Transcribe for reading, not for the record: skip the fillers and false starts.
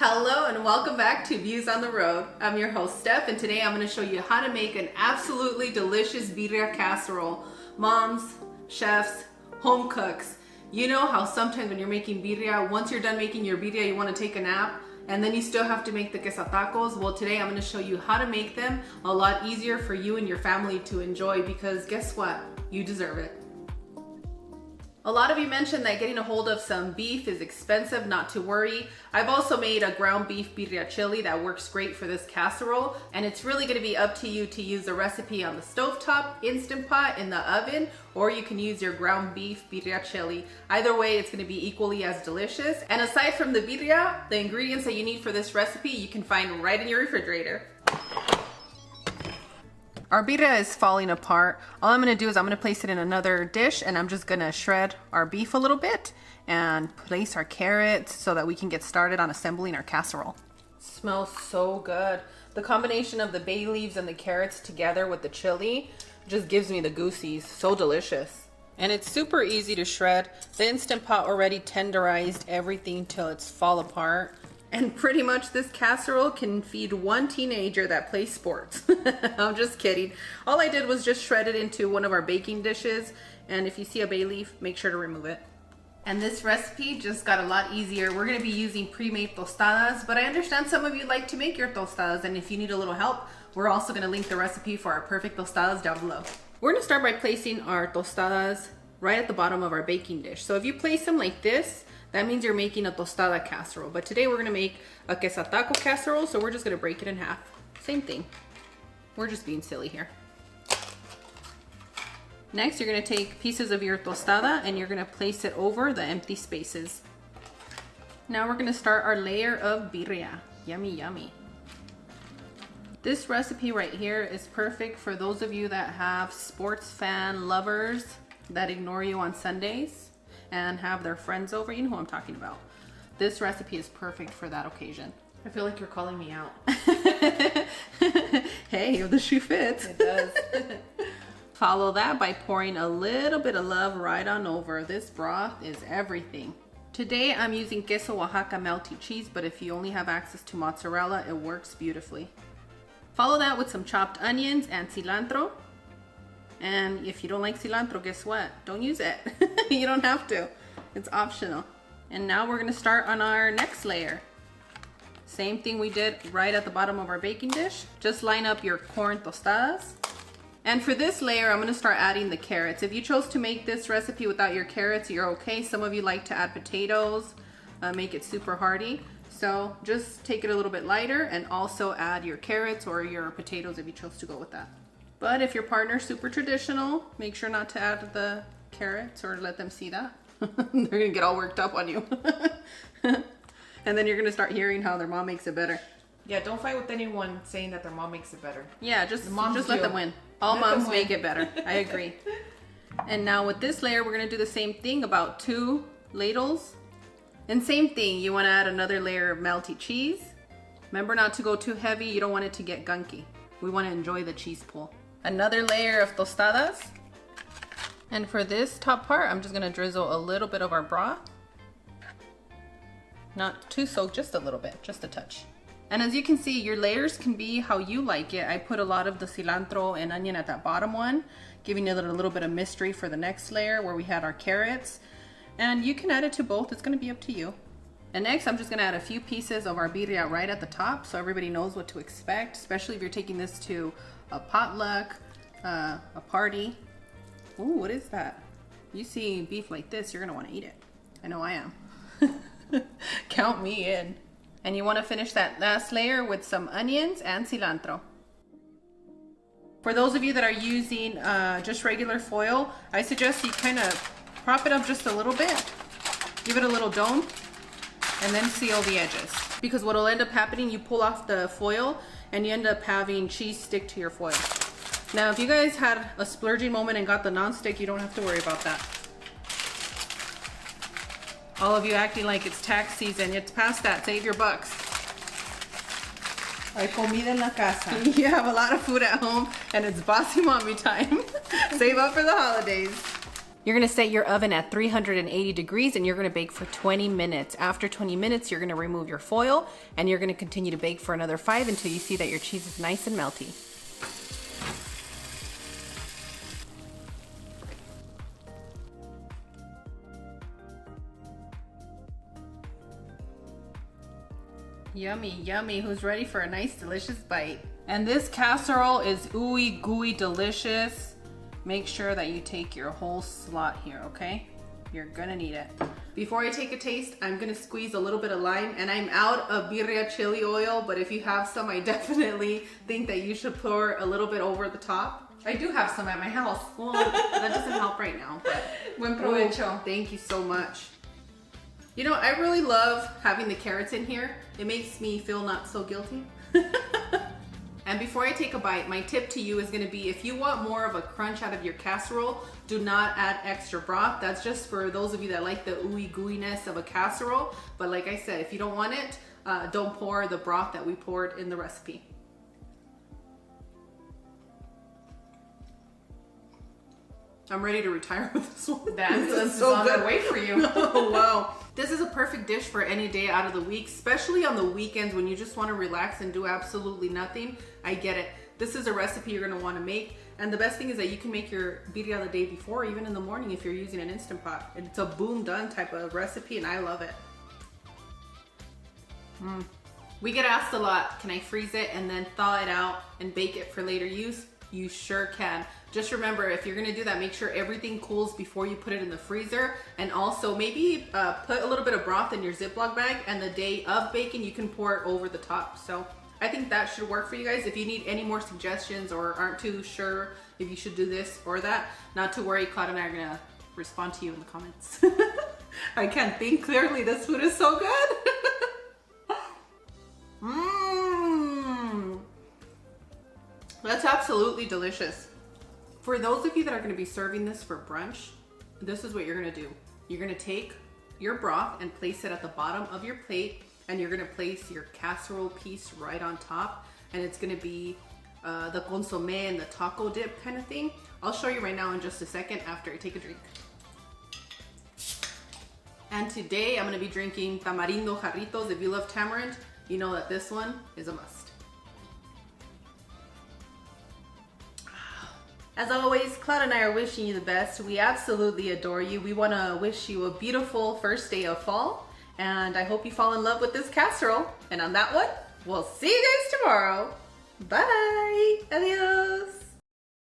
Hello and welcome back to Views on the Road. I'm your host Steph, and today I'm going to show you how to make an absolutely delicious birria casserole. Moms, chefs, home cooks, you know how sometimes when you're making birria, once you're done making your birria you want to take a nap and then you still have to make the quesatacos. Well, today I'm going to show you how to make them a lot easier for you and your family to enjoy, because guess what? You deserve it. A lot of you mentioned that getting a hold of some beef is expensive. Not to worry. I've also made a ground beef birria chili that works great for this casserole, and it's really going to be up to you to use the recipe on the stovetop, Instant Pot, in the oven, or you can use your ground beef birria chili. Either way, it's going to be equally as delicious. And aside from the birria, the ingredients that you need for this recipe you can find right in your refrigerator. Our birria is falling apart. All I'm going to do is I'm going to place it in another dish, and I'm just going to shred our beef a little bit and place our carrots so that we can get started on assembling our casserole. It smells so good. The combination of the bay leaves and the carrots together with the chili just gives me the goosies. So delicious. And it's super easy to shred. The Instant Pot already tenderized everything till it's fall apart. And pretty much this casserole can feed one teenager that plays sports. I'm just kidding. All I did was just shred it into one of our baking dishes. And if you see a bay leaf, make sure to remove it. And this recipe just got a lot easier. We're gonna be using pre-made tostadas, but I understand some of you like to make your tostadas. And if you need a little help, we're also gonna link the recipe for our perfect tostadas down below. We're gonna start by placing our tostadas right at the bottom of our baking dish. So if you place them like this, that means you're making a tostada casserole. But today we're gonna make a quesataco casserole, so we're just gonna break it in half. Same thing. We're just being silly here. Next, you're gonna take pieces of your tostada and you're gonna place it over the empty spaces. Now we're gonna start our layer of birria. Yummy, yummy. This recipe right here is perfect for those of you that have sports fan lovers that ignore you on Sundays and have their friends over. You know who I'm talking about. This recipe is perfect for that occasion. I feel like you're calling me out. Hey, if the shoe fits. It does. Follow that by pouring a little bit of love right on over. This broth is everything. Today I'm using queso Oaxaca melty cheese, but if you only have access to mozzarella, it works beautifully. Follow that with some chopped onions and cilantro. And if you don't like cilantro, guess what? Don't use it. You don't have to. It's optional. And now we're gonna start on our next layer. Same thing we did right at the bottom of our baking dish. Just line up your corn tostadas. And for this layer, I'm gonna start adding the carrots. If you chose to make this recipe without your carrots, you're okay. Some of you like to add potatoes, make it super hearty. So just take it a little bit lighter and also add your carrots or your potatoes if you chose to go with that. But if your partner's super traditional, make sure not to add the carrots or let them see that. They're gonna get all worked up on you. And then you're gonna start hearing how their mom makes it better. Yeah, don't fight with anyone saying that their mom makes it better. Yeah, just let them win. All moms make it better. I agree. And now with this layer, we're gonna do the same thing, about 2 ladles. And same thing, you wanna add another layer of melty cheese. Remember not to go too heavy, you don't want it to get gunky. We wanna enjoy the cheese pull. Another layer of tostadas. And for this top part, I'm just gonna drizzle a little bit of our broth. Not too soaked, just a little bit, just a touch. And as you can see, your layers can be how you like it. I put a lot of the cilantro and onion at that bottom one, giving it a little bit of mystery for the next layer where we had our carrots. And you can add it to both, it's gonna be up to you. And next, I'm just gonna add a few pieces of our birria right at the top so everybody knows what to expect, especially if you're taking this to a potluck, a party. Ooh, what is that? You see beef like this, you're gonna wanna eat it. I know I am. Count me in. And you wanna finish that last layer with some onions and cilantro. For those of you that are using just regular foil, I suggest you kind of prop it up just a little bit, give it a little dome, and then seal the edges. Because what'll end up happening, you pull off the foil and you end up having cheese stick to your foil. Now, if you guys had a splurging moment and got the non-stick, you don't have to worry about that. All of you acting like it's tax season, it's past that, save your bucks. Hay comida en la casa. You have a lot of food at home and it's bossy mommy time. Save up for the holidays. You're gonna set your oven at 380 degrees and you're gonna bake for 20 minutes. After 20 minutes, you're gonna remove your foil and you're gonna continue to bake for another 5 until you see that your cheese is nice and melty. Yummy, yummy. Who's ready for a nice, delicious bite? And this casserole is ooey gooey delicious. Make sure that you take your whole slot here, okay? You're gonna need it. Before I take a taste, I'm gonna squeeze a little bit of lime, and I'm out of birria chili oil, but if you have some, I definitely think that you should pour a little bit over the top. I do have some at my house. Well, that doesn't help right now, but Buen provecho. thank you so much. You know, I really love having the carrots in here. It makes me feel not so guilty. And before I take a bite, my tip to you is gonna be, if you want more of a crunch out of your casserole, do not add extra broth. That's just for those of you that like the ooey gooiness of a casserole. But like I said, if you don't want it, don't pour the broth that we poured in the recipe. I'm ready to retire with this one. That's so on the way for you. Oh, wow. This is a perfect dish for any day out of the week, especially on the weekends when you just want to relax and do absolutely nothing. I get it. This is a recipe you're going to want to make. And the best thing is that you can make your birria the day before, even in the morning if you're using an Instant Pot. It's a boom done type of recipe and I love it. We get asked a lot, can I freeze it and then thaw it out and bake it for later use? You sure can. Just remember, if you're gonna do that, make sure everything cools before you put it in the freezer. And also maybe put a little bit of broth in your Ziploc bag, and the day of baking, you can pour it over the top. So I think that should work for you guys. If you need any more suggestions or aren't too sure if you should do this or that, not to worry, Claudia and I are gonna respond to you in the comments. I can't think clearly. This food is so good. That's absolutely delicious. For those of you that are going to be serving this for brunch, this is what you're going to do. You're going to take your broth and place it at the bottom of your plate, and you're going to place your casserole piece right on top, and it's going to be the consomme and the taco dip kind of thing. I'll show you right now in just a second after I take a drink. And today I'm going to be drinking tamarindo jarritos. If you love tamarind, you know that this one is a must. As always, Claudia and I are wishing you the best. We absolutely adore you. We want to wish you a beautiful first day of fall, and I hope you fall in love with this casserole. And on that one, we'll see you guys tomorrow. Bye. Adios.